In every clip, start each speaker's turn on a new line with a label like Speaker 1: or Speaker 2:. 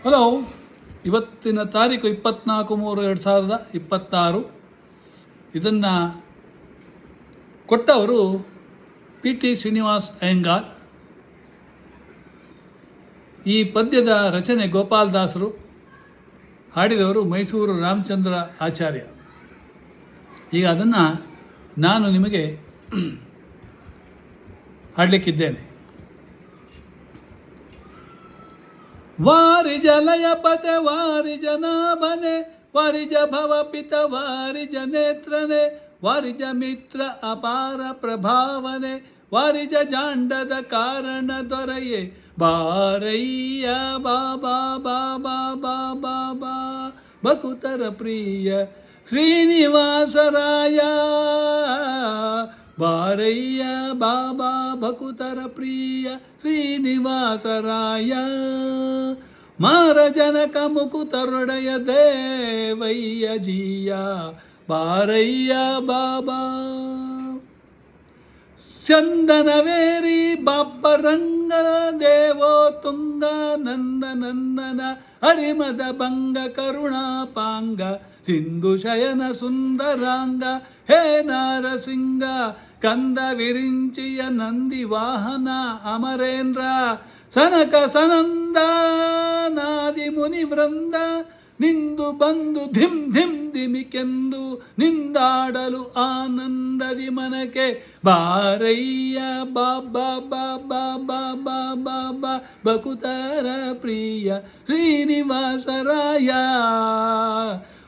Speaker 1: Hello, ಇವತ್ತಿನ ತಾರೀಕು 24/3/2026. ಇದನ್ನು ಕೊಟ್ಟವರು PT ಶ್ರೀನಿವಾಸ್ ಅಯ್ಯಂಗಾರ್. ಈ ಪದ್ಯದ ರಚನೆ ಗೋಪಾಲದಾಸರು, ಹಾಡಿದವರು ಮೈಸೂರು ರಾಮಚಂದ್ರ ಆಚಾರ್ಯ. ಈಗ ಅದನ್ನು ನಾನು ನಿಮಗೆ ಹಾಡಲಿಕ್ಕಿದ್ದೇನೆ. ವಾರಿಜ ಲಯಪತೆ ವಾರಿಜ ನಾಭನೆ ವಾರಿಜ ಭವಪಿತ ವಾರಿಜ ನೇತ್ರನೆ ವಾರಿಜ ಮಿತ್ರ ಅಪಾರ ಪ್ರಭಾವನೆ ವಾರಿಜ ಜಾಂಡದ ಕಾರಣ ದೊರೆಯೇ ಬಾರಯ್ಯ ಬಾಬಾ ಬಾಬಾ ಬಾಬಾ ಬಾ ಭಕುತರ ಪ್ರಿಯ ಶ್ರೀನಿವಾಸರಾಯ. ಬಾರಯ್ಯ ಬಾಬಾ ಭಕುತರ ಪ್ರಿಯ ಶ್ರೀನಿವಾಸರಾಯ. ಮಾರಜನಕ ಮುಕುತರೊಡೆಯ ದೇವಯ್ಯ ಜಿಯ. ಬಾರಯ್ಯ ಬಾಬಾ. ಚಂದನವೇರಿ ಬಾಬ್ಬರಂಗ ದೇವೋ ತುಂಗ ನಂದ ನಂದನ ಹರಿಮದ ಭಂಗ ಕರುಣಾಪಾಂಗ ಸಿಂಧು ಶಯನ ಸುಂದರಾಂಗ ಹೇ ನಾರಸಿಂಗ ಕಂದ ವಿರಿಂಚಿಯ ನಂದಿ ವಾಹನ ಅಮರೇಂದ್ರ ಸನಕ ಸನಂದ ನಾದಿ ಮುನಿ ವೃಂದ ನಿಂದು ಬಂದು ಧಿಮ್ ಧಿಮ್ ದಿಮಿಕೆಂದು ನಿಂದಾಡಲು ಆನಂದದಿ ಮನಕೆ ಬಾರಯ್ಯ ಬಾಬಾ ಬಾಬಾ ಬಾಬಾ ಬಾಬಾ ಭಕುತರ ಪ್ರಿಯ ಶ್ರೀನಿವಾಸರಾಯ.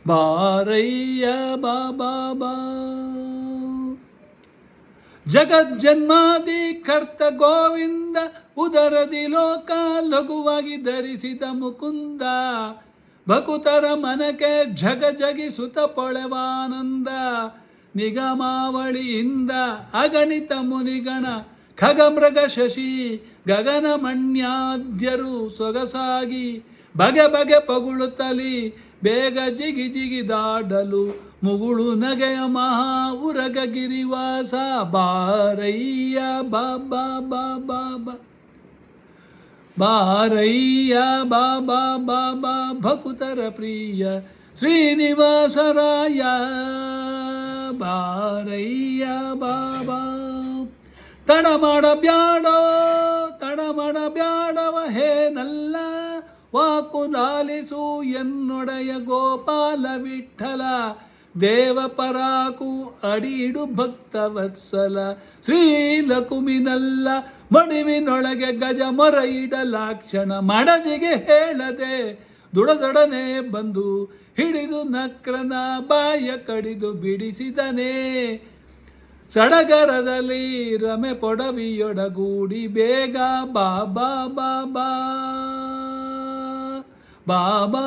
Speaker 1: ಬಾರಯ್ಯ ಬಾಬಾ ಬಾ. ಜಗಜ್ಜನ್ಮಾದಿ ಕರ್ತ ಗೋವಿಂದ ಉದರದಿ ಲೋಕ ಲಘುವಾಗಿ ಧರಿಸಿದ ಮುಕುಂದ ಭಕುತರ ಮನಕೆ ಝಗ ಜಗಿಸುತ್ತ ಪೊಳೆವಾನಂದ ನಿಗಮಾವಳಿಯಿಂದ ಅಗಣಿತ ಮುನಿಗಣ ಖಗಮೃಗ ಶಶಿ ಗಗನ ಮಣ್ಯಾದ್ಯರು ಸೊಗಸಾಗಿ ಬಗೆ ಬಗೆ ಪಗುಳುತ್ತಲಿ ಬೇಗ ಜಿಗಿ ಜಿಗಿದಾಡಲು ಮುಗುಳು ನಗೆಯ ಮಹಾ ಉರಗ ಗಿರಿವಾಸ. ಬಾರಯ್ಯ ಬಾಬಾ ಬಾಬಾ ಬಾ. ಬಾರಯ್ಯ ಬಾಬಾ ಬಾಬಾ ಭಕುತರ ಪ್ರಿಯ ಶ್ರೀನಿವಾಸರಾಯ. ಬಾರಯ್ಯ ಬಾಬಾ. ತಡ ಮಾಡಬ್ಯಾಡೋ ತಡ ಮಾಡಬ್ಯಾಡವ ಹೇನಲ್ಲ ವಾಕುದಾಲಿಸು ಎನ್ನೊಡೆಯ ಗೋಪಾಲ ವಿಠಲ. ದೇವ ಪರಾಕು ಅಡಿಡು ಭಕ್ತವತ್ಸಲ ಶ್ರೀಲಕುಮಿನಲ್ಲ ಮಡಿವಿನೊಳಗೆ ಗಜ ಮೊರ ಇಡಲಾಕ್ಷಣ ಮಡದಿಗೆ ಹೇಳದೆ ದುಡದೊಡನೆ ಬಂದು ಹಿಡಿದು ನಕ್ರನ ಬಾಯ ಕಡಿದು ಬಿಡಿಸಿದನೇ. ಸಡಗರದಲ್ಲಿ ರಮೆ ಪೊಡವಿಯೊಡಗೂಡಿ ಬೇಗ ಬಾಬಾ ಬಾಬಾ ಬಾಬಾ.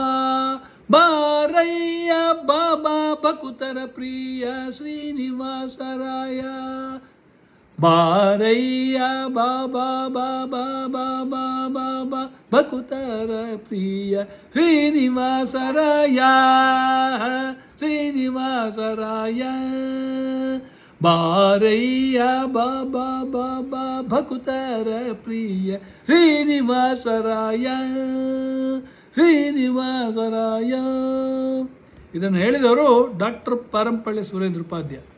Speaker 1: ಬಾರಯ್ಯ ಬಾಬಾ ಭಕುತರ ಪ್ರಿಯ ಶ್ರೀನಿವಾಸರಾಯ. ಬಾರಯ್ಯ ಬಾಬಾ ಬಾಬಾ ಬಾಬಾ ಬಾಬಾ ಭಕುತರ ಪ್ರಿಯ ಶ್ರೀನಿವಾಸರಾಯ. ಶ್ರೀನಿವಾಸರಾಯ. ಬಾರಯ್ಯ ಬಾಬಾ ಬಾಬಾ ಭಕುತರ ಪ್ರಿಯ ಶ್ರೀನಿವಾಸರಾಯ. ಶ್ರೀನಿವಾಸರಾಯ. ಇದನ್ನು ಹೇಳಿದವರು ಡಾಕ್ಟರ್ ಪಾರಂಪಳ್ಳಿ ಸುರೇಂದ್ರ ಉಪಾಧ್ಯ.